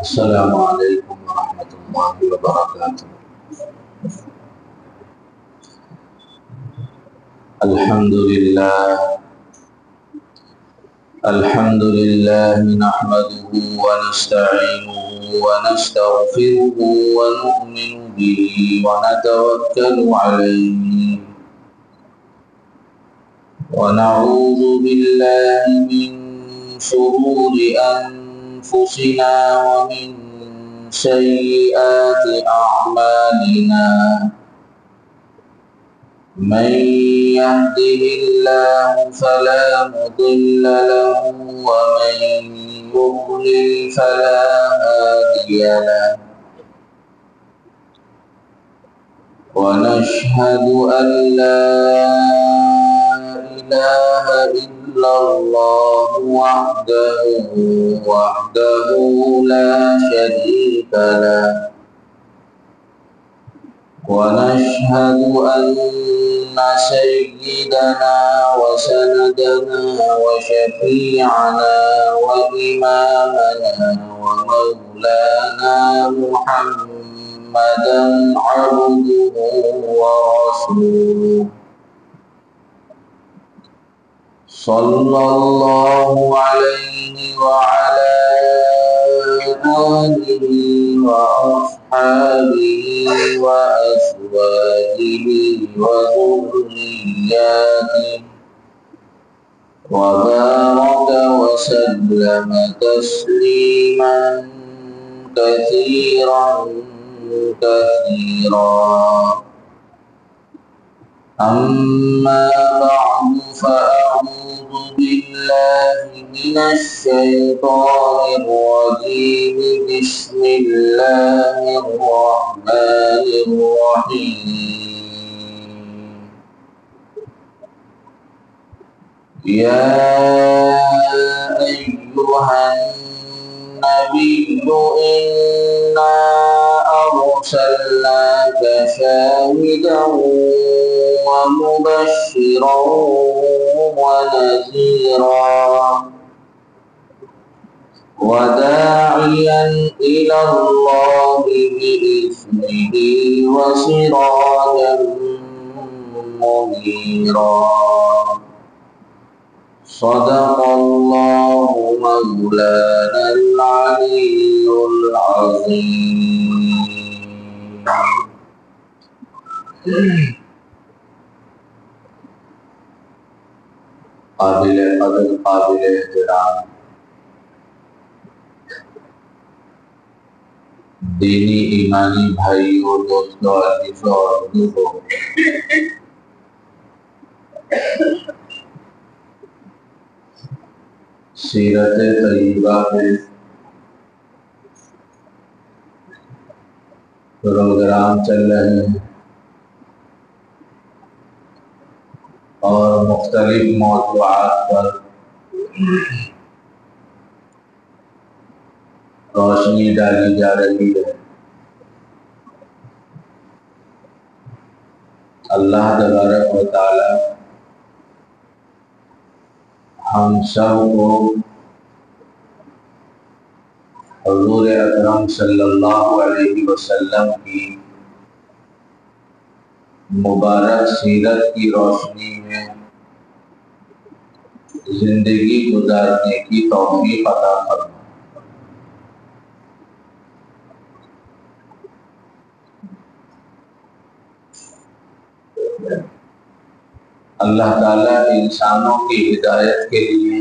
السلام علیکم ورحمۃ اللہ وبرکاتہ۔ الحمد للہ نحمده ونستعینه ونستغفره ونؤمن به ونتوکل علیہ ونعوذ باللہ من شرور انفسنا ومن سیئات اعمالنا، من يهده الله فلا مضل له ومن يضلل فلا هادي له، ونشهد أن لا إله إلا الله وحده لا شريك له، ونشهد أن سيدنا وسندنا وشفيعنا وإمامنا ومولانا محمدا عبده ورسوله، صلى الله عليه وعلى آله وأصحابه وأزواجه وذرياته وبارك وسلم تسليما كثيرا أما بعد، فأعوذ بالله من الشيطان الرجيم، بسم الله الرحمن الرحيم. يا أيها النبي إنا أرسلناك شاهدا ومبشرا ونذيرا وداعيا إلى الله بإذنه وسراجا منيرا، صدق الله مولانا العلي العظيم. قابل قدر، قابل احترام دینی ایمانی بھائیوں، دوستوں، عزیزوں اور بزرگوں، سیرت طیبہ میں پروگرام چل رہے ہیں اور مختلف موضوعات پر روشنی ڈالی جا رہی ہے۔ اللہ تبارک و تعالی ہم سب کو حضور اکرم صلی اللہ علیہ وسلم کی مبارک سیرت کی روشنی میں زندگی گزارنے کی توفیق عطا فرمائے۔ اللہ تعالیٰ انسانوں کی ہدایت کے لیے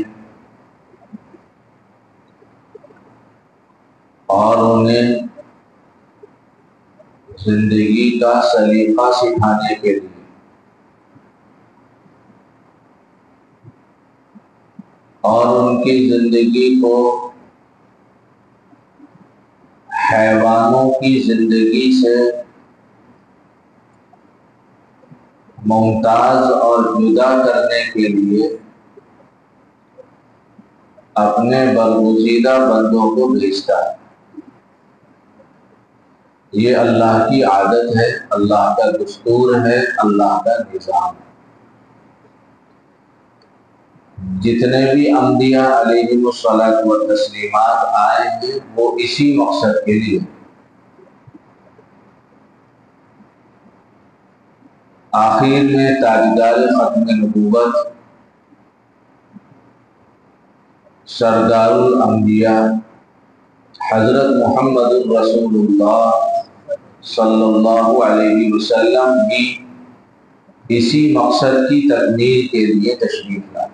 اور انہیں زندگی کا سلیقہ سکھانے کے لیے اور ان کی زندگی کو حیوانوں کی زندگی سے ممتاز اور جدا کرنے کے لیے اپنے برگزیدہ بندوں کو بھیجتا ہے۔ یہ اللہ کی عادت ہے، اللہ کا دستور ہے، اللہ کا نظام ہے۔ جتنے بھی انبیاء علیہم الصلاۃ والتسلیمات آئے ہیں وہ اسی مقصد کے لیے۔ آخر میں تاجدار ختم نبوت سردار الانبیاء حضرت محمد رسول اللہ صلی اللہ علیہ وسلم بھی اسی مقصد کی تکمیل کے لیے تشریف لائے،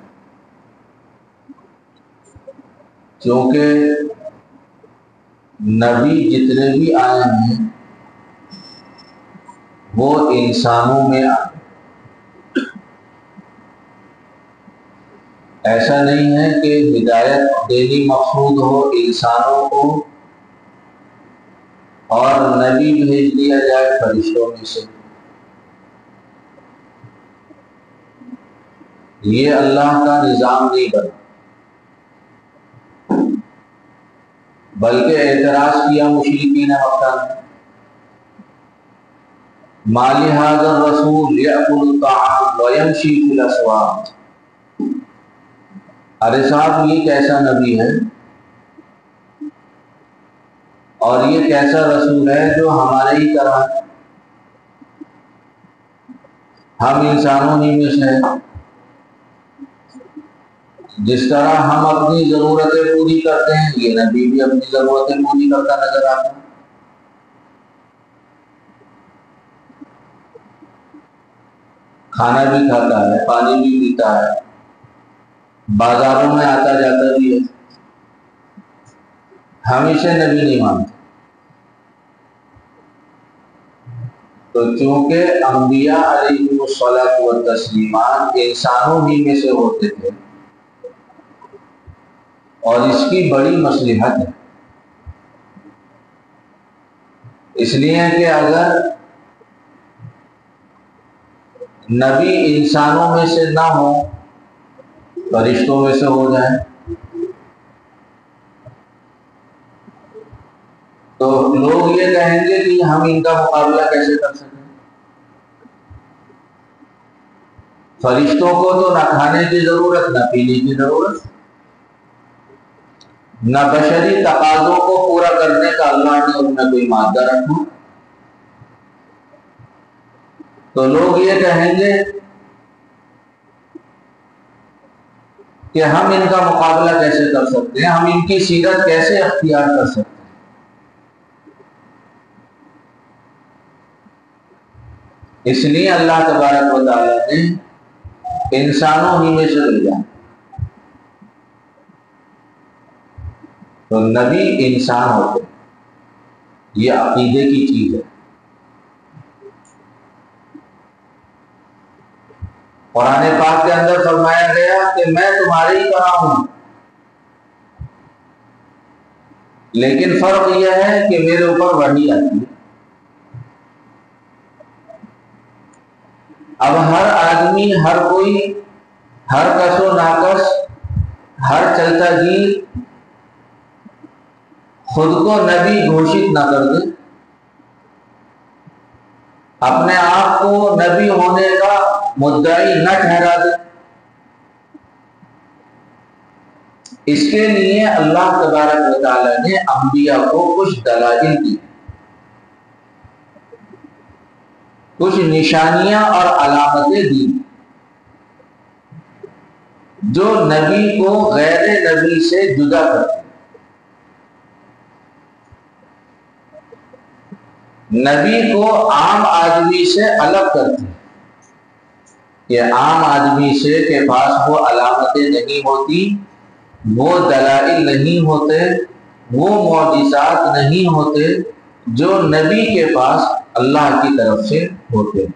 کیونکہ نبی جتنے بھی آئے ہیں وہ انسانوں میں آئے۔ ایسا نہیں ہے کہ ہدایت دینی مقصود ہو انسانوں کو اور نبی بھیج دیا جائے فرشتوں میں سے۔ یہ اللہ کا نظام نہیں بنا، بلکہ اعتراض کیا مشرکین مکہ نے، ما لهذا الرسول يأكل الطعام ويمشي في الأسواق۔ ارے صاحب یہ کیسا نبی ہے اور یہ کیسا رسول ہے جو ہمارے ہی طرح، ہم انسانوں ہی میں سے ہیں، جس طرح ہم اپنی ضرورتیں پوری کرتے ہیں یہ نبی بھی اپنی ضرورتیں پوری کرتا نظر آتا ہے۔ کھانا بھی کھاتا ہے، پانی بھی پیتا ہے، بازاروں میں آتا جاتا بھی ہے، ہم اسے نبی نہیں مانتے۔ تو چونکہ انبیاء علیہم الصلاۃ والتسلیمات انسانوں ہی میں سے ہوتے تھے اور اس کی بڑی مصلحت ہے، اس لیے کہ اگر نبی انسانوں میں سے نہ ہو فرشتوں میں سے ہو جائیں تو لوگ یہ کہیں گے کہ ہم ان کا مقابلہ کیسے کر سکیں۔ فرشتوں کو تو نہ کھانے کی ضرورت نہ پینے کی ضرورت، نہ بشری تقاضوں کو پورا کرنے کا اللہ نے ان میں کوئی مادہ رکھا، تو لوگ یہ کہیں گے کہ ہم ان کا مقابلہ کیسے کر سکتے ہیں، ہم ان کی سیرت کیسے اختیار کر سکتے ہیں۔ اس لیے اللہ تبارک و تعالیٰ نے انسانوں ہی میں سے بھیجا، تو نبی انسان ہوتے، یہ عقیدے کی چیز ہے۔ قرآن پاک کے اندر فرمایا گیا کہ میں تمہاری ہی طرح ہوں، لیکن فرق یہ ہے کہ میرے اوپر وحی آتی ہے۔ اب ہر آدمی، ہر کوئی، ہر کس و ناکس، ہر چلتا گیر خود کو نبی گھوشت نہ کر دے، اپنے آپ کو نبی ہونے کا مدعی نہ ٹھہرا دے۔ اس کے لیے اللہ تبارک و تعالیٰ نے انبیاء کو کچھ دلائل دی، کچھ نشانیاں اور علامتیں دی جو نبی کو غیر نبی سے جدا کرتی، نبی کو عام آدمی سے الگ کرتی۔ یہ عام آدمی سے کے پاس وہ علامتیں نہیں ہوتی، وہ دلائل نہیں ہوتے، وہ معجزات نہیں ہوتے جو نبی کے پاس اللہ کی طرف سے ہوتے۔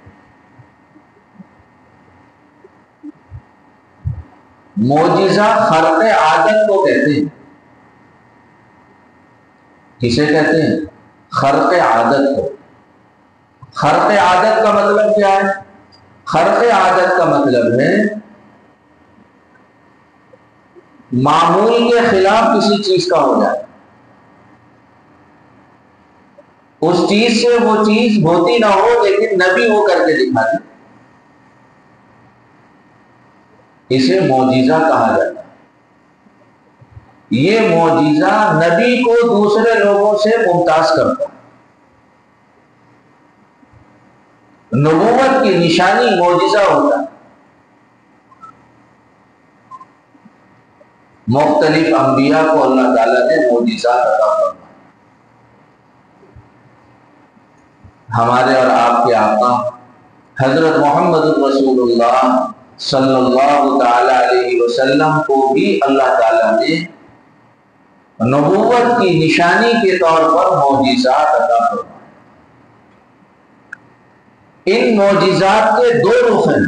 معجزہ خرق عادت کو کہتے ہیں۔ کسے کہتے ہیں؟ خرق عادت کو۔ خرق عادت کا مطلب کیا ہے؟ خرق عادت کا مطلب ہے معمول کے خلاف کسی چیز کا ہو جائے، اس چیز سے وہ چیز ہوتی نہ ہو لیکن نبی وہ کر کے دکھا دے۔ اسے معجزہ کہا جاتا ہے۔ یہ معجزہ نبی کو دوسرے لوگوں سے ممتاز کرتا ہے۔ نبوت کی نشانی معجزہ ہوتا ہے۔ مختلف انبیاء کو اللہ تعالیٰ نے معجزات عطا فرمائے۔ ہمارے اور آپ کے آقا حضرت محمد رسول اللہ صلی اللہ تعالی علیہ وسلم کو بھی اللہ تعالیٰ نے نبوت کی نشانی کے طور پر معجزات عطا فرمائے۔ ان معجزات کے دو رخ ہیں۔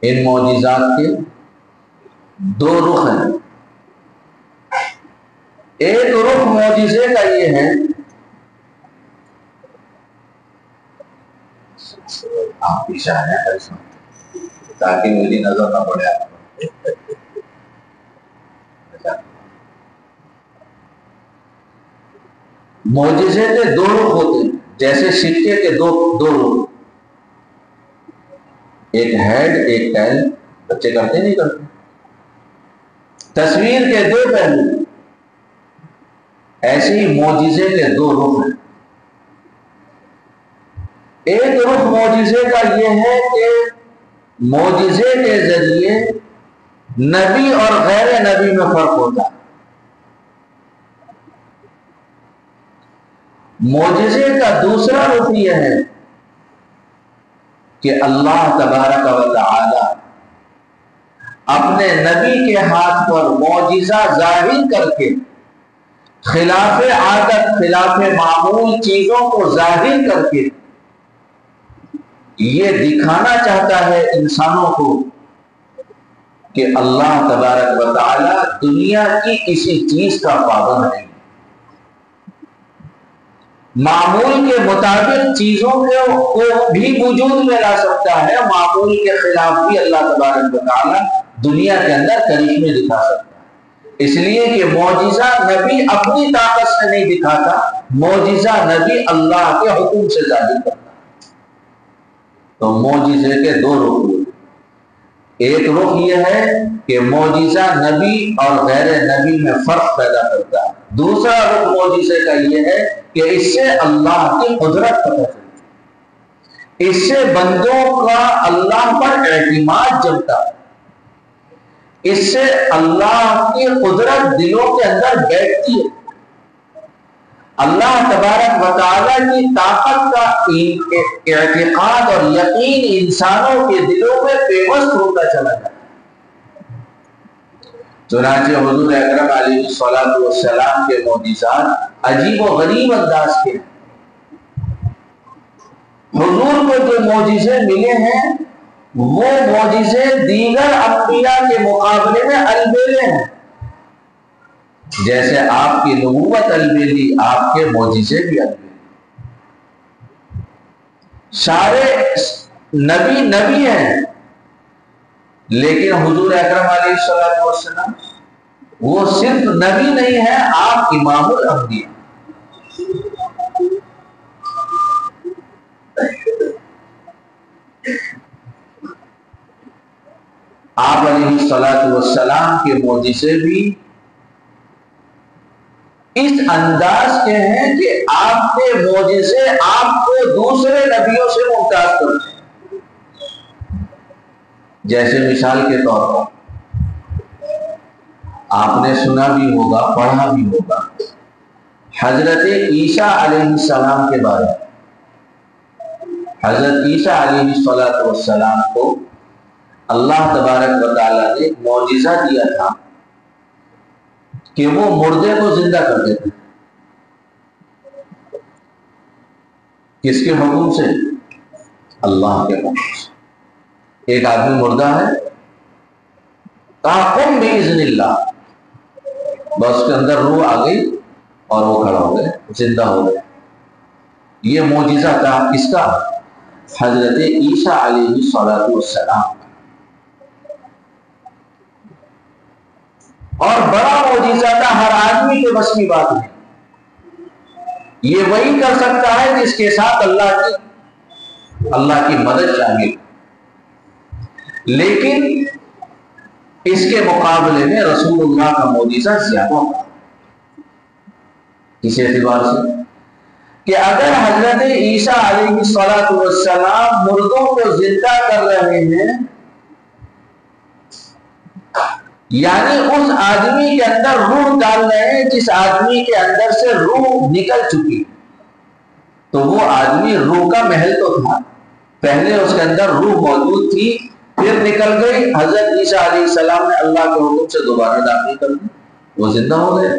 ان معجزات کے دو رخ ہیں۔ ایک رخ معجزے کا یہ ہے، آپ پیچھے آئے تاکہ میری نظر نہ پڑے آپ کو۔ معجزے کے دو رخ ہوتے ہیں، جیسے سکے کے دو رخ، ایک ہیڈ ایک ٹیل۔ بچے کرتے نہیں کرتے؟ تصویر کے دو پہلو، ایسے ہی معجزے کے دو رخ ہیں۔ ایک رخ معجزے کا یہ ہے کہ معجزے کے ذریعے نبی اور غیر نبی میں فرق ہوتا ہے۔ معجزے کا دوسرا رخ یہ ہے کہ اللہ تبارک و تعالی اپنے نبی کے ہاتھ پر معجزہ ظاہر کر کے خلاف عادت، خلاف معمول چیزوں کو ظاہر کر کے یہ دکھانا چاہتا ہے انسانوں کو کہ اللہ تبارک و تعالی دنیا کی کسی چیز کا پابند نہیں، معمول کے مطابق چیزوں کو بھی وجود میں لا سکتا ہے، معمول کے خلاف بھی اللہ تبارک و تعالی دنیا کے اندر کرشمے دکھا سکتا ہے۔ اس لیے کہ معجزہ نبی اپنی طاقت سے نہیں دکھاتا، معجزہ نبی اللہ کے حکم سے ظاہر کرتا ہے۔ تو معجزے کے دو رخ ہوئے۔ ایک رخ یہ ہے کہ معجزہ نبی اور غیر نبی میں فرق پیدا کرتا ہے۔ دوسرا رخ معجزے کا یہ ہے کہ اس سے اللہ کی قدرت پتہ چلتی ہے، اس سے بندوں کا اللہ پر اعتماد جمتا ہے، اس سے اللہ کی قدرت دلوں کے اندر بیٹھتی ہے، اللہ تبارک و تعالی کی طاقت کا اعتقاد اور یقین انسانوں کے دلوں میں پیوست ہوتا چلا جاتا ہے۔ چنانچہ حضور اکرم علیہ الصلوۃ والسلام کے معجزات عجیب و غریب انداز کے ہیں۔ حضور کو جو معجزے ملے ہیں وہ معجزے دیگر انبیاء کے مقابلے میں البیلے ہیں۔ جیسے آپ کی نبوت البیلی، آپ کے معجزے بھی البیلی۔ سارے نبی ہیں، لیکن حضور اکرم علیہ الصلوۃ والسلام وہ صرف نبی نہیں ہے، آپ امام الانبیاء۔ آپ علیہ الصلوۃ والسلام کے معجزے بھی اس انداز کے ہیں کہ آپ کے معجزے آپ کو دوسرے نبیوں سے ممتاز کرتے ہیں۔ جیسے مثال کے طور پر آپ نے سنا بھی ہوگا، پڑھا بھی ہوگا حضرت عیسیٰ علیہ السلام کے بارے میں۔ حضرت عیسیٰ علیہ السلام کو اللہ تبارک و تعالیٰ نے معجزہ دیا تھا کہ وہ مردے کو زندہ کر دیتے۔ کس کے حکم سے؟ اللہ کے حکم سے۔ ایک آدمی مردہ ہے، قم باذن اللہ، بس اس کے اندر روح آ گئی اور وہ کھڑا ہو گئے، زندہ ہو گئے۔ یہ معجزہ تھا کس کا؟ حضرت عیسیٰ علیہ السلام۔ اور بڑا معجزہ تھا، ہر آدمی کے بس کی بات نہیں، یہ وہی کر سکتا ہے جس کے ساتھ اللہ کی مدد چاہیے۔ لیکن اس کے مقابلے میں رسول اللہ کا معجزہ زیادہ ہوگا. اس اعتبار سے کہ اگر حضرت عیسیٰ علیہ السلام مردوں کو زندہ کر رہے ہیں، یعنی اس آدمی کے اندر روح ڈال رہے ہیں جس آدمی کے اندر سے روح نکل چکی، تو وہ آدمی روح کا محل تو تھا، پہلے اس کے اندر روح موجود تھی، پھر نکل گئی، حضرت عیسیٰ علیہ السلام نے اللہ کے حکم سے دوبارہ داخل کر دی، وہ زندہ ہو گئے.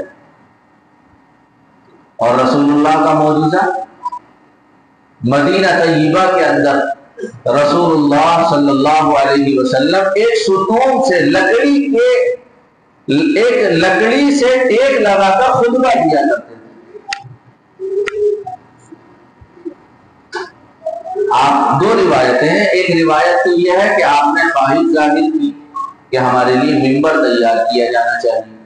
اور رسول اللہ کا معجزہ مدینہ طیبہ کے اندر رسول اللہ صلی اللہ علیہ وسلم ایک ستون سے ایک لکڑی سے ٹیک لگا کر خطبہ دیا کرتے تھے. آپ دو روایتیں ہیں، ایک روایت تو یہ ہے کہ آپ نے خواہش ظاہر کی کہ ہمارے لیے ممبر تیار کیا جانا چاہیے.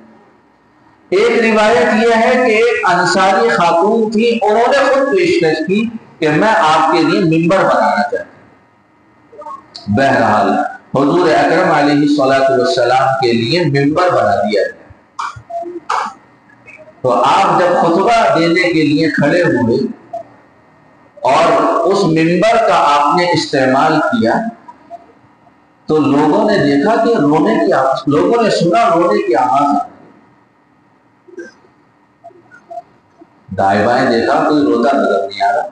ایک روایت یہ ہے کہ ایک انصاری خاتون تھی، انہوں نے خود پیشکش کی کہ میں آپ کے لیے ممبر بنانا چاہتی ہوں. بہرحال حضور اکرم علیہ السلام کے لیے ممبر بنا دیا گیا. تو آپ جب خطبہ دینے کے لیے کھڑے ہوئے اور اس ممبر کا آپ نے استعمال کیا تو لوگوں نے دیکھا کہ رونے کی آواز، لوگوں نے سنا رونے کی آواز. دائیں بائیں دیکھا کوئی روتا نظر نہیں آ رہا،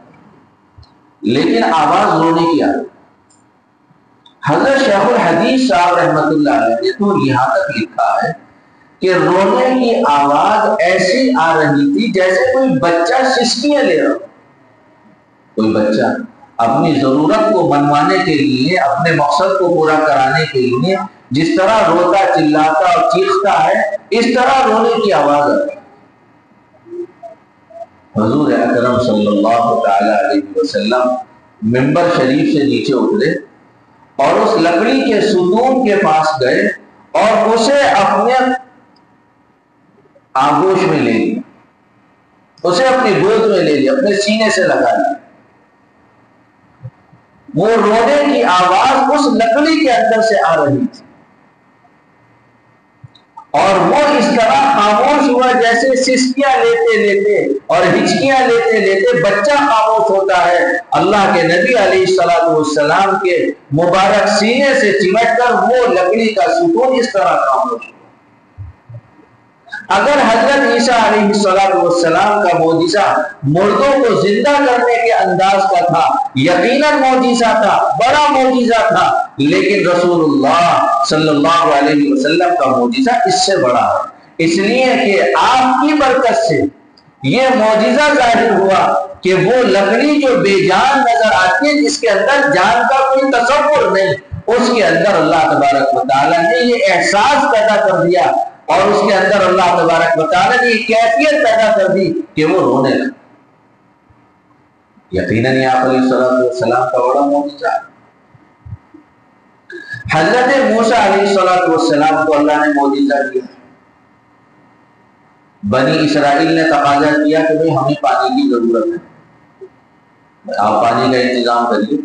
لیکن آواز رونے کی آ رہی. حضرت شیخ الحدیث صاحب رحمۃ اللہ علیہ نے تو یہاں تک لکھا ہے کہ رونے کی آواز ایسی آ رہی تھی جیسے کوئی بچہ سسکیاں لے رہا ہو. کوئی بچہ اپنی ضرورت کو منوانے کے لیے، اپنے مقصد کو پورا کرانے کے لیے جس طرح روتا چلاتا اور چیختا ہے، اس طرح رونے کی آواز آتی. حضور اکرم صلی اللہ تعالی علیہ وسلم ممبر شریف سے نیچے اترے اور اس لکڑی کے ستون کے پاس گئے اور اسے اپنے آغوش میں لے لیا، اسے اپنی گود میں لے لیا، اپنے سینے سے لگا لیا. وہ رونے کی آواز اس لکڑی کے اندر سے آ رہی تھی اور وہ اس طرح خاموش ہوا جیسے سسکیاں لیتے لیتے اور ہچکیاں لیتے لیتے بچہ خاموش ہوتا ہے. اللہ کے نبی علیہ السلام کے مبارک سینے سے چمٹ کر وہ لکڑی کا ستون اس طرح خاموش ہوا. اگر حضرت عیسیٰ علیہ السلام کا معجزہ مردوں کو زندہ کرنے کے انداز کا تھا، یقیناً معجزہ تھا، بڑا معجزہ تھا، لیکن رسول اللہ صلی اللہ علیہ وسلم کا معجزہ اس سے بڑا ہے، اس لیے کہ آپ کی برکت سے یہ معجزہ ظاہر ہوا کہ وہ لکڑی جو بے جان نظر آتی ہے، جس کے اندر جان کا کوئی تصور نہیں، اس کے اندر اللہ تبارک و تعالیٰ نے یہ احساس پیدا کر دیا اور اس کے اندر اللہ تبارک و تعالیٰ نے یہ کیفیت پیدا کر دی کہ وہ رونے لگا. یقیناً یہ آپ علیہ السلام کا بڑا معجزہ. حضرت موسیٰ علیہ السلام کو اللہ نے معجزہ دیا. بنی اسرائیل نے تقاضا کیا کہ بھئی ہمیں پانی کی ضرورت ہے، آپ پانی کا انتظام کریے.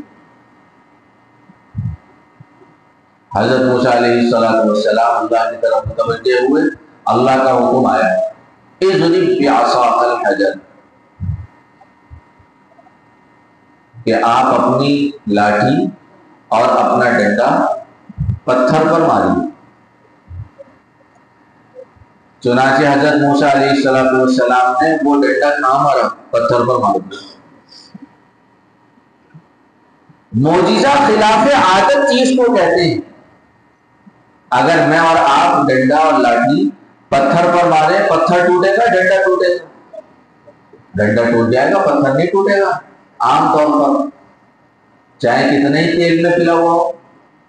حضرت موسیٰ علیہ السلام اللہ کی طرف متوجہ ہوئے، اللہ کا حکم آیا اضرب بعصاک الحجر، کہ آپ اپنی لاٹھی اور اپنا ڈنڈا پتھر پر ماریے. چنانچہ حضرت موسیٰ علیہ السلام نے وہ ڈنڈا کہاں مارا؟ پتھر پر مار دیا. معجزہ خلاف عادت چیز کو کہتے ہیں. اگر میں اور آپ ڈنڈا اور لاٹھی پتھر پر مارے، پتھر ٹوٹے گا، ڈنڈا ٹوٹے گا؟ ڈنڈا ٹوٹ جائے گا، پتھر نہیں ٹوٹے گا. عام طور پر چاہے کتنے ہی تیل میں پلا ہوا ہو،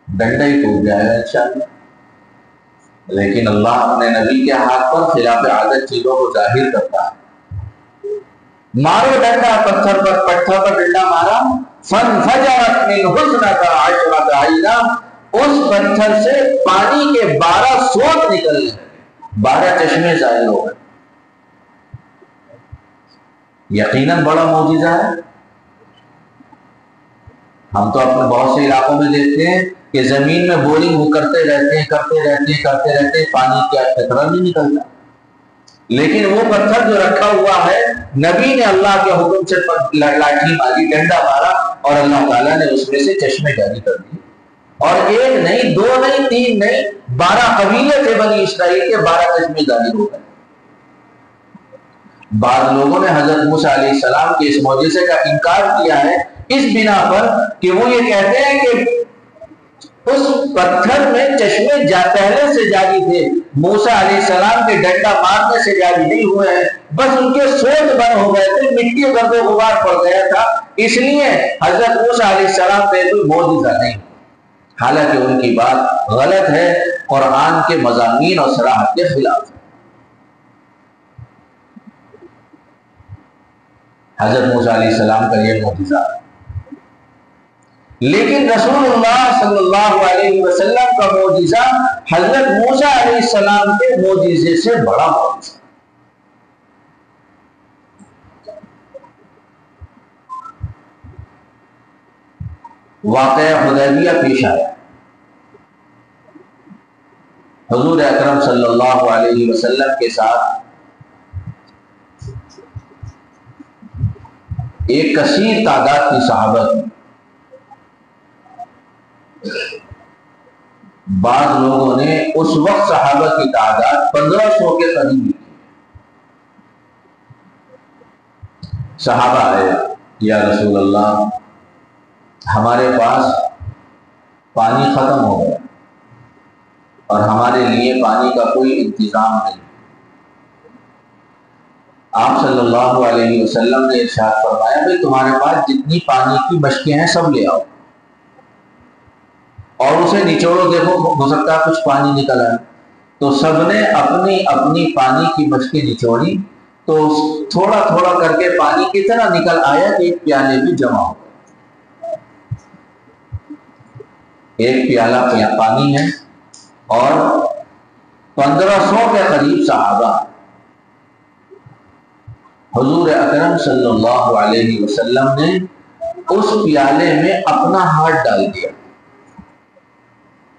ڈنڈا ہی ٹوٹ جائے گا انشاءاللہ. لیکن اللہ اپنے نبی کے ہاتھ پر خلاف عادت چیزوں کو ظاہر کرتا ہے. مارو ڈنڈا پتھر پر، پتھر پر ڈنڈا مارا، فانفجرت منہ اثنتا عشرۃ عینا، اس پتھر سے پانی کے 12 سوت نکلنے، 12 چشمے ظاہر ہو گئے. یقیناً بڑا معجزہ ہے. ہم تو اپنے بہت سے علاقوں میں دیکھتے ہیں کہ زمین میں بورنگ وہ کرتے رہتے ہیں پانی کا قطرہ نہیں نکلتا، لیکن وہ پتھر جو رکھا ہوا ہے نبی نے اللہ کے حکم سے لاٹھی ماری، ڈنڈا مارا اور اللہ تعالیٰ نے اس میں سے چشمے جاری کر دیے، اور ایک نہیں، دو نہیں، تین نہیں، 12 قبیلے تھے بنی اسرائیل کے، 12 چشمے جاری ہو گئے۔ بعض لوگوں نے حضرت موسیٰ علیہ السلام کے اس معجزے کا انکار کیا ہے اس بنا پر کہ وہ یہ کہتے ہیں کہ اس پتھر میں چشمے پہلے سے جاری تھے، موسیٰ علیہ السلام کے ڈنڈا مارنے سے جاری نہیں ہوئے ہیں، بس ان کے سوچ بند ہو گئے تھے، مٹی گرد و غبار پڑ گیا تھا، اس لیے حضرت موسیٰ علیہ السلام پہ کوئی معجزہ نہیں۔ حالانکہ ان کی بات غلط ہے، قرآن کے مضامین اور صراحت کے خلاف ہے۔ حضرت موسیٰ علیہ السلام کا یہ معجزہ، لیکن رسول اللہ صلی اللہ علیہ وسلم کا معجزہ حضرت موسیٰ علیہ السلام کے معجزے سے بڑا معجزہ۔ واقعہ حدیبیہ پیش آیا، حضور اکرم صلی اللہ علیہ وسلم کے ساتھ ایک کثیر تعداد کی صحابہ تھی۔ بعض لوگوں نے اس وقت صحابہ کی تعداد 1500 کے قریب تھی۔ صحابہ آئے، یا رسول اللہ ہمارے پاس پانی ختم ہو گیا اور ہمارے لیے پانی کا کوئی انتظام نہیں۔ آپ صلی اللہ علیہ وسلم نے ارشاد فرمایا بھئی تمہارے پاس جتنی پانی کی مشکیں ہیں سب لے آؤ اور اسے نچوڑو، دیکھو ہو سکتا ہے کچھ پانی نکل آئے۔ تو سب نے اپنی اپنی پانی کی مشکیں نچوڑی، تو تھوڑا تھوڑا کر کے پانی اتنا نکل آیا کہ ایک پیالے میں جمع ہو گیا۔ ایک پیالہ پانی ہے اور 1500 کے قریب صحابہ۔ حضور اکرم صلی اللہ علیہ وسلم نے اس پیالے میں اپنا ہاتھ ڈال دیا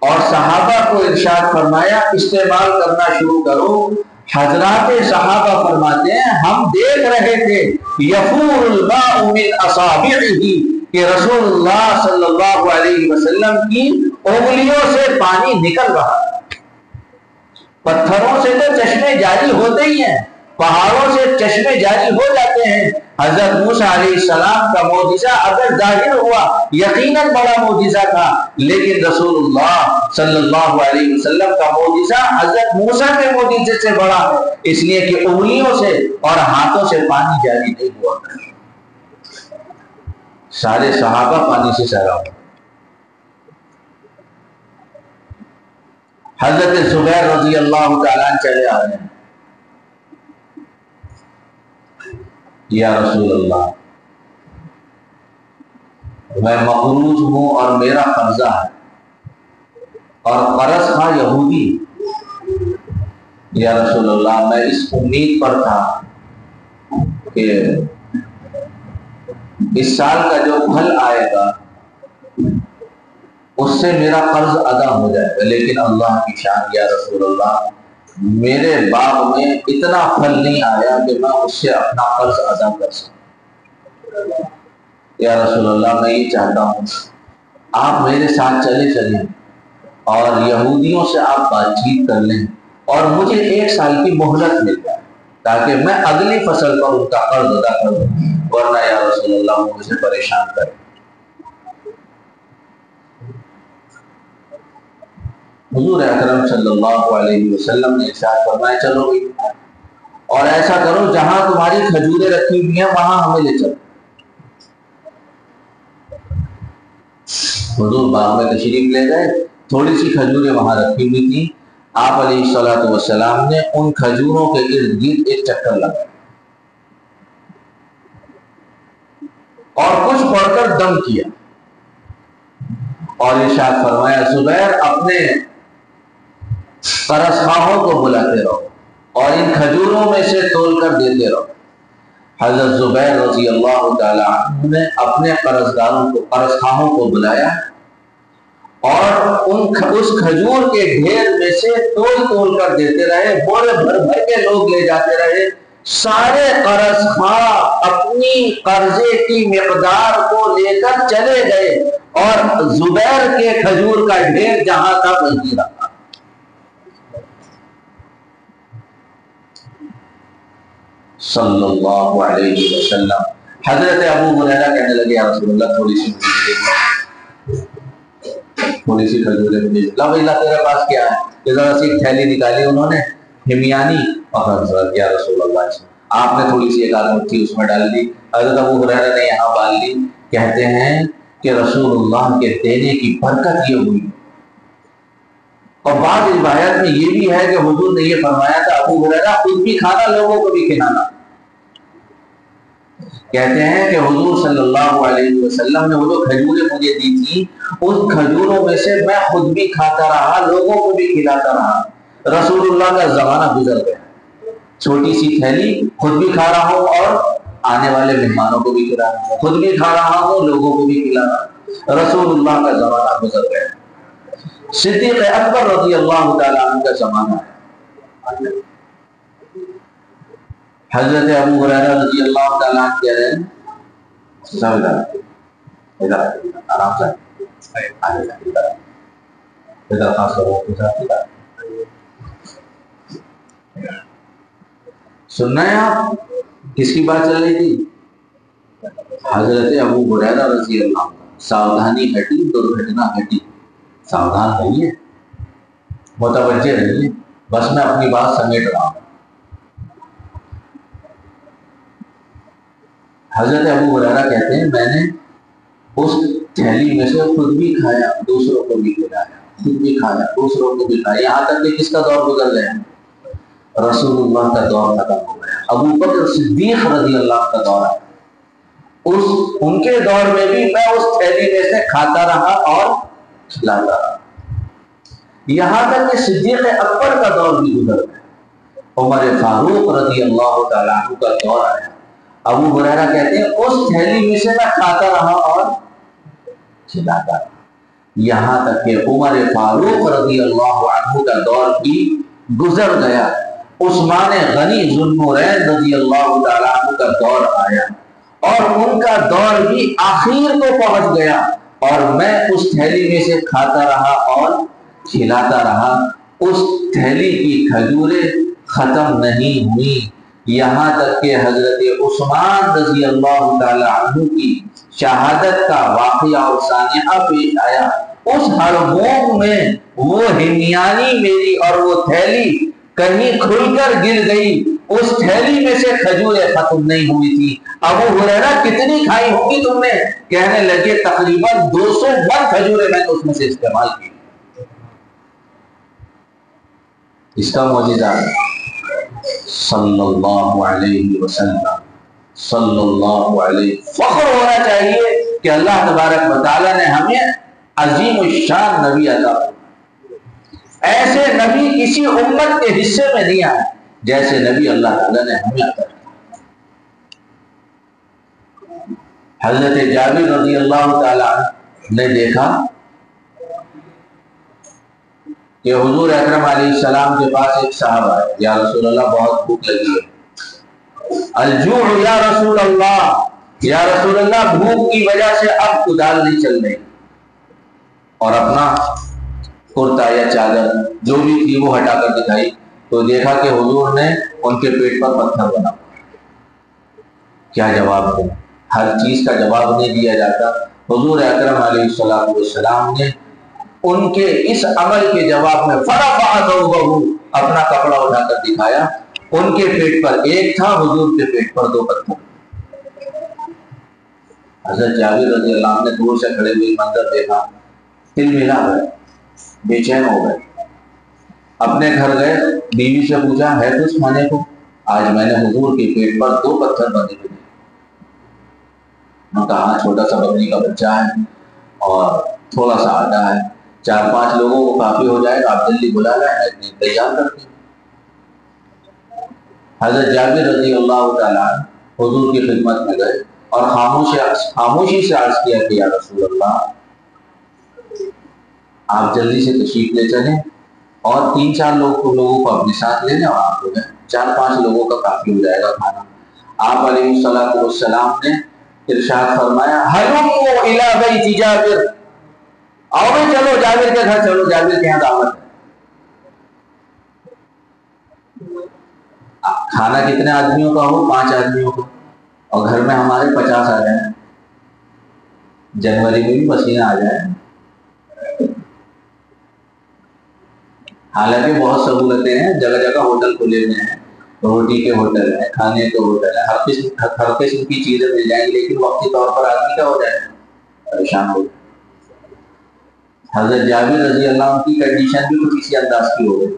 اور صحابہ کو ارشاد فرمایا استعمال کرنا شروع کرو۔ حضرات صحابہ فرماتے ہیں ہم دیکھ رہے تھے یفور الماء من اصابعہ کہ رسول اللہ صلی اللہ علیہ وسلم کی انگلیوں سے پانی نکل رہا۔ پتھروں سے تو چشمے جاری ہوتے ہی ہیں، پہاڑوں سے چشمے جاری ہو جاتے ہیں۔ حضرت موسیٰ علیہ السلام کا معجزہ اگر ظاہر ہوا یقیناً بڑا معجزہ تھا، لیکن رسول اللہ صلی اللہ علیہ وسلم کا معجزہ حضرت موسیٰ کے معجزے سے بڑا ہے، اس لیے کہ انگلیوں سے اور ہاتھوں سے پانی جاری نہیں ہوا۔ سارے صحابہ پانی سے سیراب۔ حضرت زبیر رضی اللہ تعالیٰ چلے آ رہے ہیں، یا رسول اللہ میں مقروض ہوں اور میرا قرضہ ہے اور قرض تھا یہودی، یا رسول اللہ میں اس امید پر تھا کہ اس سال کا جو پھل آئے گا اس سے میرا قرض ادا ہو جائے گا، لیکن اللہ کی شان یا رسول اللہ میرے باغ میں اتنا پھل نہیں آیا کہ میں اس سے اپنا قرض ادا کر سکوں۔ یا رسول اللہ میں یہ چاہتا ہوں آپ میرے ساتھ چلیں اور یہودیوں سے آپ بات چیت کر لیں اور مجھے 1 سال کی مہلت مل جائے تاکہ میں اگلی فصل پر ان کا قرض ادا کروں، ورنہ یا رسول اللہ وہ مجھے پریشان کرے۔ حضور اکرم صلی اللہ علیہ وسلم نے ارشاد فرمایا چلو بھائی اور ایسا کرو جہاں تمہاری کھجوریں رکھی ہوئی ہیں وہاں ہمیں لے چلو۔ حضور باغ میں تشریف لے گئے، تھوڑی سی کھجوریں وہاں رکھی ہوئی تھی، آپ علیہ الصلوۃ والسلام نے ان کھجوروں کے ارد گرد ایک چکر لگایا اور کچھ پڑھ کر دم کیا اور ارشاد فرمایا زبیر اپنے قرض خواہوں کو بلاتے رہو اور ان کھجوروں میں سے تول کر دیتے رہو۔ حضرت زبیر رضی اللہ تعالی عنہ نے اپنے قرض خواہوں کو بلایا اور اس کھجور کے ڈھیر میں سے تول تول کر دیتے رہے، بورے بھر بھر کے لوگ لے جاتے رہے۔ سارے قرض خواہ اپنی قرضے کی مقدار کو لے کر چلے گئے اور زبیر کے کھجور کا ڈھیر جہاں تھا وہیں رہا۔ صلی اللہ علیہ وسلم۔ حضرت ابو ہریرہ کہنے لگے یا رسول اللہ تھوڑی سی کھجوریں مجھے لا بھائی لا، تیرے پاس کیا ہے؟ کہ ذرا سی تھیلی نکالی انہوں نے ہمیانی اور حضرت یا رسول اللہ، آپ نے تھوڑی سی ایک آدھ مٹھی اس میں ڈال دی۔ حضرت ابو ہریرہ نے یہاں ڈال لی۔ کہتے ہیں کہ رسول اللہ کے دینے کی برکت یہ ہوئی، اور بعض روایت میں یہ بھی ہے کہ حضور نے یہ فرمایا تھا ابو ہریرہ خود بھی کھانا لوگوں کو بھی کھلانا۔ کہتے ہیں کہ حضور صلی اللہ علیہ وسلم نے وہ جو کھجوریں مجھے دی تھی، اس کھجوروں میں سے میں خود بھی کھاتا رہا، لوگوں کو بھی کھلاتا رہا۔ رسول اللہ کا زمانہ گزر گیا، چھوٹی سی تھیلی، خود بھی کھا رہا ہوں اور آنے والے مہمانوں کو بھی کھلا رہا ہوں، خود بھی کھا رہا ہوں، لوگوں کو بھی کھلا رہا ہوں۔ رسول اللہ کا زمانہ گزر گیا۔ صدیق اکبر رضی اللہ تعالیٰ عنہ کا زمانہ ہے۔ حضرت ابو ہریرہ رضی اللہ تعالیٰ عنہ کہہ رہے ہیں ادھر آرام سے ادھر خاص کرو سننا ہے آپ کس کی بات چل رہی تھی؟ حضرت ابو ہریرہ رضی اللہ عنہ۔ ساودھانی ہٹی، درگھٹنا ہٹی، ساودھان رہیے، متوجہ رہیے، بس میں اپنی بات سمیٹ رہا ہوں۔ حضرت ابو ہریرہ کہتے ہیں میں نے اس تھیلی میں سے خود بھی کھایا، دوسروں کو بھی کھلایا، خود بھی کھایا، دوسروں کو بھی کھایا، یہاں تک کہ کس کا دور گزر گیا؟ رسول اللہ کا دور ختم ہو گیا، ابو بکر صدیق رضی اللہ کا دور ہے۔ ان کے دور میں بھی میں اس تھیلی میں سے کھاتا رہا اور کھلاتا رہا، یہاں تک کہ صدیق اکبر کا دور بھی گزر گیا، عمر فاروق رضی اللہ تعالیٰ عنہ کا دور آیا۔ ابو ہریرہ کہتے ہیں اس تھیلی میں سے میں کھاتا رہا اور کھلاتا رہا، یہاں تک کہ عمر فاروق رضی اللہ عنہ کا دور بھی گزر گیا۔ عثمان غنی ذو النورین رضی اللہ تعالیٰ عنہ کا دور آیا اور ان کا دور بھی آخر کو پہنچ گیا، اور میں اس تھیلی میں سے کھاتا رہا اور کھلاتا رہا۔ اس تھیلی کی کھجوریں ختم نہیں ہوئی، یہاں تک کہ حضرت عثمان رضی اللہ تعالیٰ عنہ کی شہادت کا واقعہ اور سانحہ پیش آیا۔ اس ہڑبوم میں وہ ہمیانی میری اور وہ تھیلی کہیں کھل کر گر گئی، اس تھیلی میں سے کھجوریں ختم نہیں ہوئی تھی۔ ابو ہریرہ کتنی کھائی ہوگی تم نے؟ کہنے لگے تقریباً 200 من کھجوریں میں نے اس میں سے استعمال کی۔ اس کا معجزہ صلی اللہ علیہ وسلم، صلی اللہ علیہ، فخر ہونا چاہیے کہ اللہ تبارک و تعالیٰ نے ہمیں عظیم الشان نبی عطا کیا۔ ایسے نبی کسی امت کے حصے میں نہیں آئے جیسے نبی اللہ تعالیٰ نے ہمیں عطا کیا۔ حضرت جابر رضی اللہ تعالیٰ نے دیکھا کہ حضور اکرم علیہ السلام کے پاس ایک صاحب آئے، یا رسول اللہ بہت بھوک لگی ہے، الجوع یا رسول اللہ، یا رسول اللہ بھوک کی وجہ سے اب کدال نہیں چل رہی، اور اپنا کرتا یا چادر جو بھی تھی وہ ہٹا کر دکھائی، تو دیکھا کہ حضور نے ان کے پیٹ پر پتھر بنا۔ کیا جواب دیں؟ ہر چیز کا جواب نہیں دیا جاتا۔ حضور اکرم علیہ السلام نے ان کے اس عمل کے جواب میں فرفع ثوبہ، اپنا کپڑا اٹھا کر دکھایا، ان کے پیٹ پر ایک تھا، حضور کے پیٹ پر 2 پتھر۔ حضرت جابر رضی اللہ عنہ نے دور سے کھڑے ہوئے منظر دیکھا، دل ملا گئے، بے چین ہو گئے، اپنے گھر گئے، بیوی سے پوچھا ہے کچھ کھانے کو؟ آج میں نے حضور کے پیٹ پر 2 پتھر بندے ہوئے۔ میں کہا چھوٹا سا بکری کا بچہ ہے اور تھوڑا سا آٹا ہے، 4-5 لوگوں کو کافی ہو جائے گا، آپ جلدی بلا لیں، تیار کرتے ہیں۔ حضرت جابر رضی اللہ تعالیٰ حضور کی خدمت میں گئے اور خاموشی سے عرض کیا کہ یا رسول اللہ آپ جلدی سے تشریف لے چلیں اور 3-4 لوگوں کو اپنے ساتھ لے لیں، اور آپ لوگ 4-5 لوگوں کا کافی ہو جائے گا کھانا۔ آپ علیہ الصلوۃ والسلام نے ارشاد فرمایا ہلموا الی بیت جابر، آؤ بھائی چلو جابر کے گھر چلو، جابر کے یہاں دعوت ہے۔ کھانا کتنے آدمیوں کا ہو؟ 5 آدمیوں کا، اور گھر میں ہمارے 50 آ جائیں، جنوری میں بھی پسینہ آ جائے۔ حالانکہ بہت سہولتیں ہیں، جگہ جگہ ہوٹل کھلے ہوئے ہیں، روٹی کے ہوٹل ہیں، کھانے کے ہوٹل ہیں، ہر قسم کی چیزیں مل جائیں گی، لیکن وقتی طور پر آدمی کیا ہو جائے گا؟ پریشان ہو جائے۔ حضرت جابر رضی اللہ عنہ کی کنڈیشن بھی کچھ اسی انداز کی ہو گئی،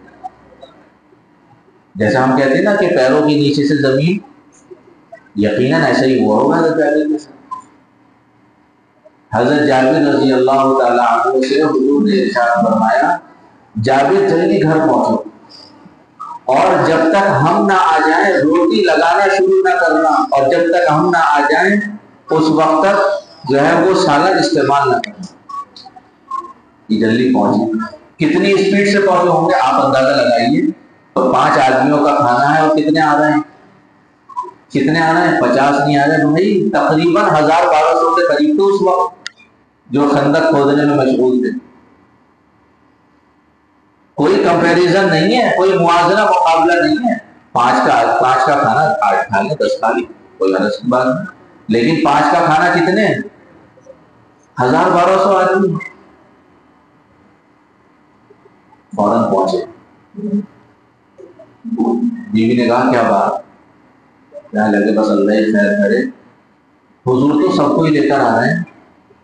جیسا ہم کہتے ہیں نا کہ پیروں کے نیچے سے زمین، یقیناً ایسا ہی ہوا ہوگا حضرت جابر کے ساتھ۔ حضرت جابر رضی اللہ تعالیٰ عنہ سے حضور نے ارشاد فرمایا جابر جلدی گھر پہنچو، اور جب تک ہم نہ آ جائیں روٹی لگانا شروع نہ کرنا، اور جب تک ہم نہ آ جائیں اس وقت تک جو ہے وہ سالن استعمال نہ کرنا۔ یہ جلدی پہنچے، کتنی اسپیڈ سے پہنچے ہوں گے آپ اندازہ لگائیے۔ اور 5 آدمیوں کا کھانا ہے، اور کتنے آ رہے ہیں؟ کتنے آ رہے ہیں؟ 50 نہیں آ رہے بھائی، تقریباً 1200 کے قریب تو اس وقت جو خندق کھودنے میں مشغول تھے۔ کوئی کمپیریزن نہیں ہے، کوئی موازنہ مقابلہ نہیں ہے۔ 5 کا کھانا 8 کھا لیں 10 کھا لیں، کوئی حرج کی بات نہیں، لیکن 5 کا کھانا کتنے؟ 1200 آدمی فوراً پہنچے۔ بیوی نے کہا کیا بات؟ کہنے لگے بس اللہ ہی خیر کرے، حضور تو سب کو ہی لے کر آ رہے ہیں۔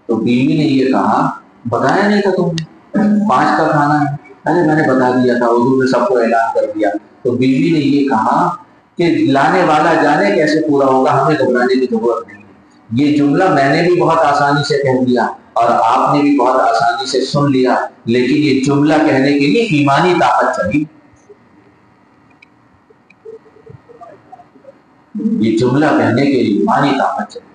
تو بیوی نے یہ کہا بتایا نہیں تھا تم نے 5 کا کھانا ہے؟ ارے میں نے بتا دیا تھا، حضور نے سب کو اعلان کر دیا۔ تو بیوی نے یہ کہا کہ لانے والا جانے کیسے پورا ہوگا، ہمیں گھبرانے کی ضرورت نہیں ہے، یہ جملہ میں نے بھی بہت آسانی سے کہہ دیا اور آپ نے بھی بہت آسانی سے سن لیا، لیکن یہ جملہ کہنے کے لیے ایمانی طاقت چاہیے۔ یہ جملہ کہنے کے لیے ایمانی طاقت چاہیے۔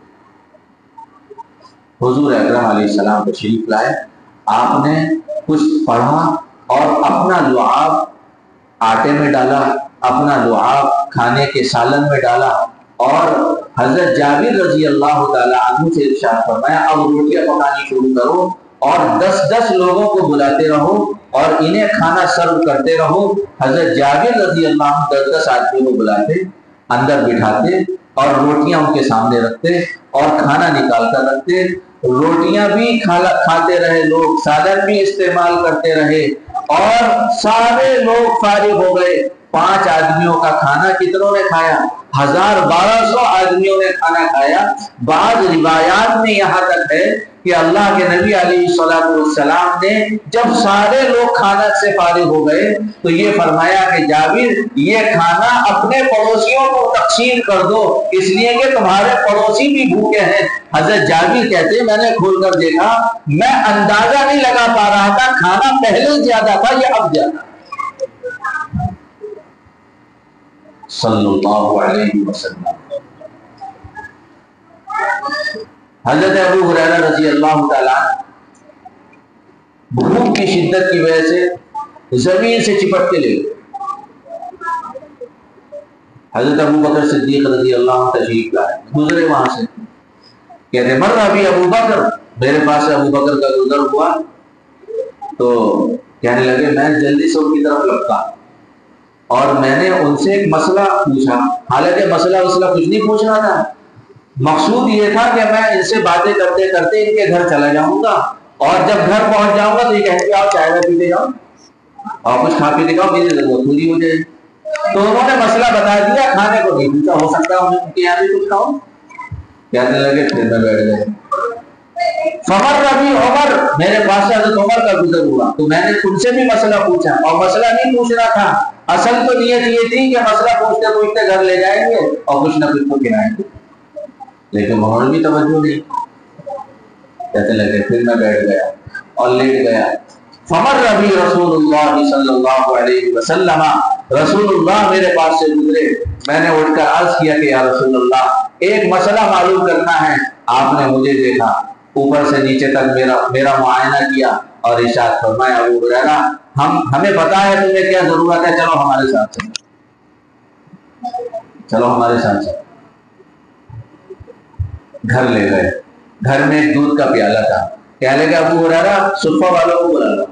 حضور اکرم علیہ السلام تشریف لائے، آپ نے کچھ پڑھا اور اپنا لعاب آٹے میں ڈالا، اپنا لعاب کھانے کے سالن میں ڈالا، اور حضرت جابر رضی اللہ تعالی عنہ سے ارشاد فرمایا اب روٹیاں پکانی شروع کرو، اور 10-10 لوگوں کو بلاتے رہو اور انہیں کھانا سرو کرتے رہو۔ حضرت جابر رضی اللہ عنہ 10-10 آدمیوں کو بلاتے، اندر بٹھاتے اور روٹیاں ان کے سامنے رکھتے اور کھانا نکال کر رکھتے۔ روٹیاں بھی کھاتے رہے لوگ، سالن بھی استعمال کرتے رہے، اور سارے لوگ فارغ ہو گئے۔ 5 آدمیوں کا کھانا کتنوں نے کھایا؟ 1200 آدمیوں نے کھانا کھایا۔ بعض روایات میں یہاں تک ہے کہ اللہ کے نبی علیہ الصلوۃ والسلام نے جب سارے لوگ کھانا سے فارغ ہو گئے تو یہ فرمایا کہ جابر یہ کھانا اپنے پڑوسیوں کو تقسیم کر دو، اس لیے کہ تمہارے پڑوسی بھی بھوکے ہیں۔ حضرت جابر کہتے ہیں میں نے کھول کر دیکھا، میں اندازہ نہیں لگا پا رہا تھا کھانا پہلے زیادہ تھا یا اب زیادہ۔ صلی اللہ علیہ وسلم۔ حضرت ابو ہریرہ رضی اللہ تعالیٰ بھوک کی شدت کی وجہ سے زمین سے چپٹ کے لے گئے۔ حضرت ابو بکر صدیق رضی اللہ عنہ تشریف لائے، گزرے وہاں سے، کہتے مر ابھی ابو بکر، میرے پاس سے ابو بکر کا گزر ہوا، تو کہنے لگے میں جلدی سے ان کی طرف لپکا اور میں نے ان سے ایک مسئلہ پوچھا، حالانکہ مسئلہ کچھ نہیں پوچھنا تھا، مقصود یہ تھا کہ میں ان سے باتیں کرتے کرتے ان کے گھر چلا جاؤں گا، اور جب گھر پہنچ جاؤں گا تو یہ کہیں گے آپ چائے پیتے جاؤ اور کچھ کھا پی جاؤ، میری ضرورت پوری ہو جائے گی۔ تو انہوں نے مسئلہ بتا دیا، کھانے کو نہیں پوچھا، ہو سکتا ہے ان کے یہاں بھی کچھ کھاؤ۔ کہنے لگے پھر میں بیٹھ گئے۔ فمر ربی عمر، میرے پاس سے حضرت عمر کا گزر ہوا تو میں نے ان سے بھی مسئلہ پوچھا، اور مسئلہ نہیں پوچھنا تھا، اصل تو نیت یہ تھی کہ مسئلہ پوچھتے پوچھتے گھر لے جائیں گے اور کچھ نہ کچھ تو کھلائیں گے، لیکن انہوں نے بھی توجہ نہیں۔ کہتے لگے پھر میں بیٹھ گیا اور لیٹ گیا۔ فمر ربی رسول اللہ صلی اللہ علیہ وسلم، رسول اللہ میرے پاس سے گزرے، میں نے اٹھ کر عرض کیا کہ یا رسول اللہ ایک مسئلہ معلوم کرنا ہے۔ آپ نے مجھے دیکھا، اوپر سے نیچے تک میرا معائنہ کیا، اور ارشاد فرمایا ابو ہریرہ ہمیں پتا ہے تمہیں کیا ضرورت ہے، چلو ہمارے ساتھ چلو، چلو ہمارے ساتھ چلو۔ گھر لے گئے، گھر میں ایک دودھ کا پیالہ تھا، کہنے لگا ابو ہریرہ صفہ والوں کو بلا لو۔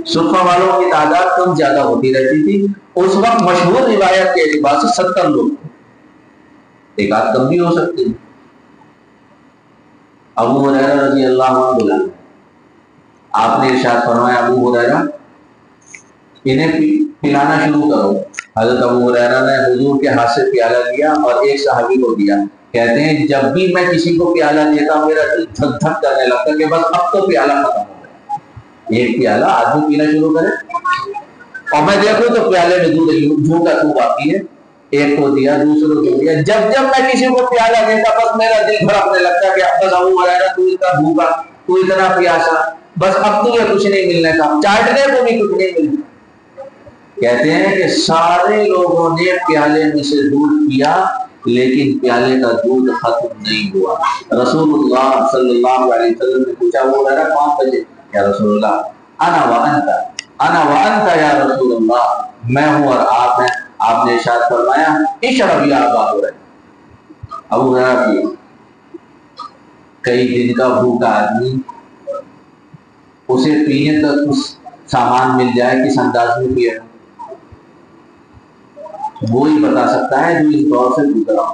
صفہ والوں کی تعداد کم زیادہ ہوتی رہتی تھی، اس وقت مشہور روایت کے اعتبار سے 70 لوگ، ایک آدھ کم بھی ہو سکتے ہیں۔ ابو ہریرہ رضی اللہ عنہ بلا، آپ نے ارشاد فرمایا ابو ہریرہ انہیں پلانا شروع کرو۔ حضرت ابو ہریرہ نے حضور کے ہاتھ سے پیالہ لیا اور ایک صحابی کو دیا۔ کہتے ہیں جب بھی میں کسی کو پیالہ دیتا ہوں میرا دل دھک دھک کرنے لگتا کہ بس اب تو پیالہ ختم ہو گیا۔ ایک پیالہ آدمی پینا شروع کرے اور میں دیکھوں تو پیالے میں دودھ جھوٹا تو باقی ہے، ایک کو دیا، دوسرے کو دیا۔ جب جب میں کسی کو پیالہ دیتا بس میرا دل بھڑکنے لگتا کہ بس ابو ہریرہ تو اتنا بھوکا، تو اتنا پیاسا، بس اب تجھے کچھ نہیں ملنے کا، چاٹنے کو بھی کچھ نہیں ملنے۔ کہتے ہیں کہ سارے لوگوں نے پیالے میں سے دودھ پیا لیکن پیالے کا دودھ ختم نہیں ہوا۔ رسول اللہ صلی اللہ علیہ وسلم نے پوچھا وہ ہریرہ 5 بجے، یا رسول اللہ انا وانت، انا وانت یا رسول اللہ، میں ہوں اور آپ ہیں۔ آپ نے ارشاد فرمایا اشرب یا ابا ہریرہ، ابو ہریرہ پیو۔ کئی دن کا بھوکا آدمی اسے پینے کا کچھ سامان مل جائے کس انداز میں پیا، وہی بتا سکتا ہے جو اس دور سے گزرا ہو۔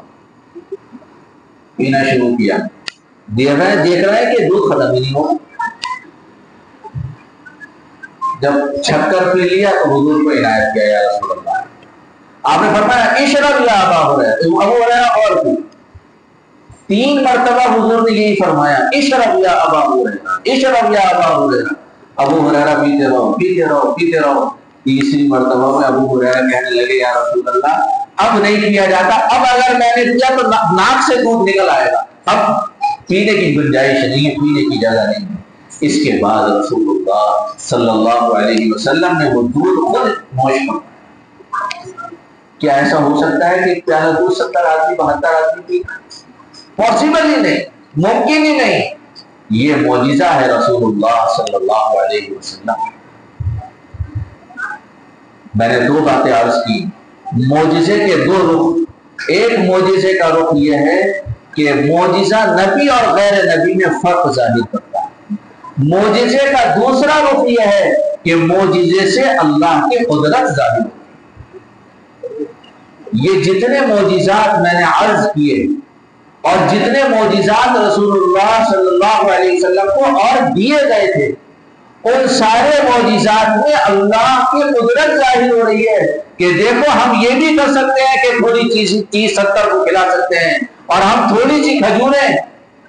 پینا شروع کیا، دیکھ رہا ہے کہ دودھ ختم ہی نہیں ہوا۔ جب 76 پی لیا تو حضور کو عنایت کیا یا رسول اللہ، آپ نے فرمایا اشرب یا ابا ہریرہ، ابو ہریرہ اور پی۔ 3 مرتبہ حضور نے یہی فرمایا اشرب یا ابا ہریرہ، اشرب یا ابا ہریرہ۔ ابو ہریرہ پیتے رہو پیتے رہو پیتے رہو۔ تیسری مرتبہ میں ابو ہریرہ کہنے لگے یا رسول اللہ اب نہیں پیا جاتا، اب اگر میں نے پیا تو ناک سے دودھ نکل آئے گا، اب پینے کی گنجائش نہیں ہے، پینے کی جگہ نہیں ہے۔ اس کے بعد رسول اللہ صلی اللہ علیہ وسلم نے وہ دودھ خود نوش کیا۔ کیا ایسا ہو سکتا ہے کہ پیالہ دودھ 70 آدمی 72 آدمی پی؟ پاسبل ہی نہیں، ممکن ہی نہیں۔ یہ معجزہ ہے رسول اللہ صلی اللہ علیہ وسلم۔ میں نے 2 باتیں عرض کی، معجزے کے 2 رخ۔ ایک معجزے کا رخ یہ ہے کہ معجزہ نبی اور غیر نبی میں فرق ظاہر کرتا ہے۔ معجزے کا دوسرا رخ یہ ہے کہ معجزے سے اللہ کی قدرت ظاہر ہوتی ہے۔ یہ جتنے معجزات میں نے عرض کیے اور جتنے معجزات رسول اللہ صلی اللہ علیہ وسلم کو اور دیے گئے تھے، ان سارے معجزات میں اللہ کی قدرت ظاہر ہو رہی ہے کہ دیکھو ہم یہ بھی کر سکتے ہیں کہ تھوڑی چیز 70 کو کھلا سکتے ہیں، اور ہم تھوڑی سی کھجوریں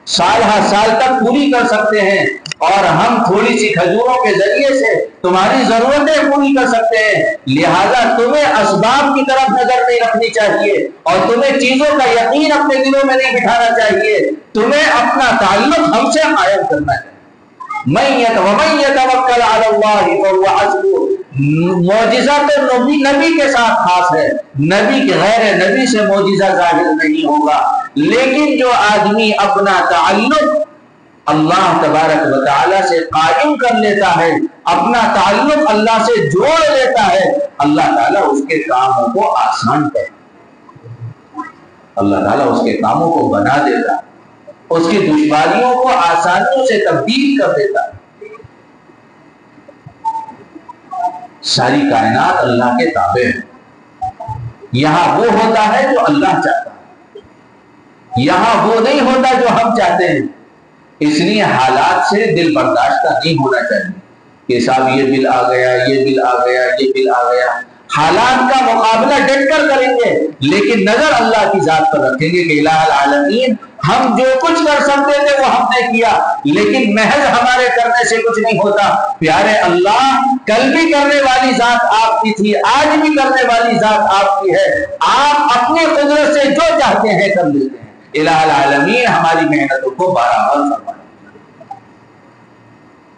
سال ہر سال تک پوری کر سکتے ہیں، اور ہم تھوڑی سی کھجوروں کے ذریعے سے تمہاری ضرورتیں پوری کر سکتے ہیں۔ لہذا تمہیں اسباب کی طرف نظر نہیں رکھنی چاہیے اور تمہیں چیزوں کا یقین اپنے دلوں میں نہیں بٹھانا چاہیے، تمہیں اپنا تعلق ہم سے قائم کرنا ہے۔ وَمَن يَتَوَكَّلْ عَلَى اللَّهِ فَهُوَ حَسْبُهُ۔ معجزہ تو نبی کے ساتھ خاص ہے، نبی کے غیر نبی سے معجزہ ظاہر نہیں ہوگا، لیکن جو آدمی اپنا تعلق اللہ تبارک و تعالی سے قائم کر لیتا ہے، اپنا تعلق اللہ سے جوڑ لیتا ہے، اللہ تعالیٰ اس کے کاموں کو آسان کرتا ہے، اللہ تعالیٰ اس کے کاموں کو بنا دیتا ہے، اس کی دشواریوں کو آسانیوں سے تبدیل کر دیتا ہے۔ ساری کائنات اللہ کے تابع ہے۔ یہاں وہ ہوتا ہے جو اللہ چاہتا ہے، یہاں وہ نہیں ہوتا جو ہم چاہتے ہیں۔ اس لیے حالات سے دل برداشتہ نہیں ہونا چاہیے کہ صاحب یہ بل آ گیا، یہ بل آ گیا، یہ بل آ گیا۔ حالات کا مقابلہ ڈٹ کر کریں گے، لیکن نظر اللہ کی ذات پر رکھیں گے کہ الہ العالمین ہم جو کچھ کر سکتے تھے وہ ہم نے کیا، لیکن محض ہمارے کرنے سے کچھ نہیں ہوتا۔ پیارے اللہ، کل بھی کرنے والی ذات آپ کی تھی، آج بھی کرنے والی ذات آپ کی ہے، آپ اپنی قدرت سے جو چاہتے ہیں کر لیتے ہیں۔ الہ العالمین ہماری محنتوں کو بارآمد فرمائے۔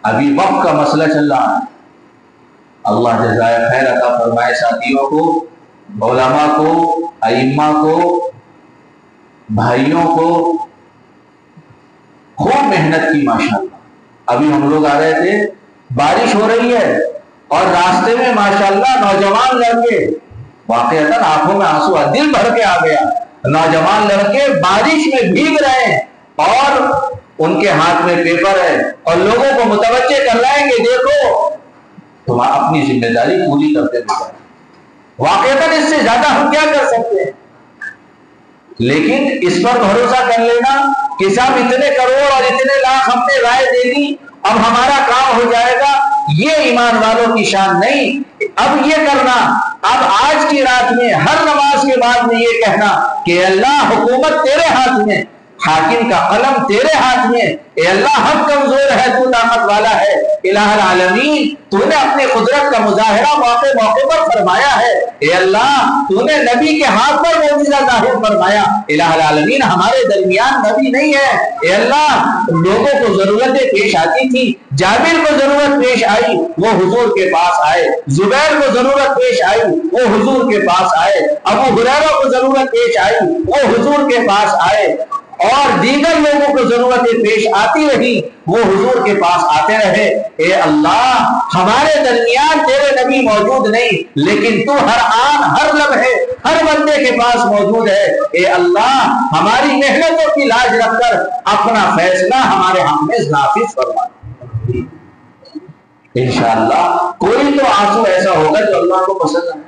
ابھی وقت کا مسئلہ چل رہا ہے، اللہ جزائے خیر عطا فرمائے ساتھیوں کو، علماء کو، ائمہ کو، بھائیوں کو، خوب محنت کی ماشاءاللہ۔ ابھی ہم لوگ آ رہے تھے، بارش ہو رہی ہے اور راستے میں ماشاءاللہ نوجوان لڑکے، واقعتاً آنکھوں میں آنسو، دل بھر کے آ گیا، نوجوان لڑکے بارش میں بھیگ رہے ہیں اور ان کے ہاتھ میں پیپر ہے اور لوگوں کو متوجہ کر رہے ہیں کہ دیکھو تم اپنی ذمہ داری پوری کرتے ہیں۔ واقعتاً اس سے زیادہ ہم کیا کر سکتے ہیں؟ لیکن اس پر بھروسہ کر لینا کہ صاحب اتنے کروڑ اور اتنے لاکھ ہم نے رائے دے دی، اب ہمارا کام ہو جائے گا، یہ ایمان والوں کی شان نہیں۔ اب یہ کرنا، اب آج کی رات میں ہر نماز کے بعد میں یہ کہنا کہ اللہ حکومت تیرے ہاتھ میں، حاکم کا قلم تیرے ہاتھ میں، اے اللہ ہم کمزور ہے، تو طاقت والا ہے، الہ العالمین تو نے اپنی قدرت کا مظاہرہ موقع موقع پر فرمایا ہے، اے اللہ تو نے نبی کے ہاتھ پر معجزہ ظاہر فرمایا، الہ العالمین ہمارے درمیان نبی نہیں ہے، اے اللہ لوگوں کو ضرورتیں پیش آتی تھی، جابر کو ضرورت پیش آئی وہ حضور کے پاس آئے، زبیر کو ضرورت پیش آئی وہ حضور کے پاس آئے، ابو ہریرہ کو ضرورت پیش آئی وہ حضور کے پاس آئے، اور دیگر لوگوں کو ضرورتیں پیش آتی رہی وہ حضور کے پاس آتے رہے۔ اے اللہ ہمارے درمیان تیرے نبی موجود نہیں، لیکن تو ہر آن ہر لمحے ہر بندے کے پاس موجود ہے، اے اللہ ہماری محنتوں کی لاج رکھ کر اپنا فیصلہ ہمارے حق میں نافذ فرما۔ انشاءاللہ کوئی تو آنسو ایسا ہوگا جو اللہ کو پسند ہے،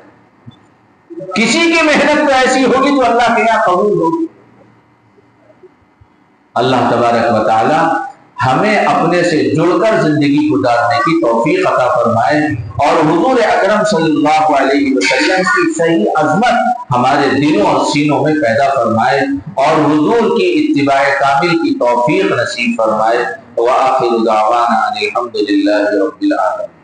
کسی کی محنت تو ایسی ہوگی جو اللہ کے یہاں قبول ہوگی۔ اللہ تبارک و تعالی ہمیں اپنے سے جڑ کر زندگی گزارنے کی توفیق عطا فرمائے اور حضور اکرم صلی اللہ علیہ وسلم کی صحیح عظمت ہمارے دلوں اور سینوں میں پیدا فرمائے اور حضور کی اتباع کامل کی توفیق نصیب فرمائے۔ وآخر دعوانا الحمد للہ رب العالمین۔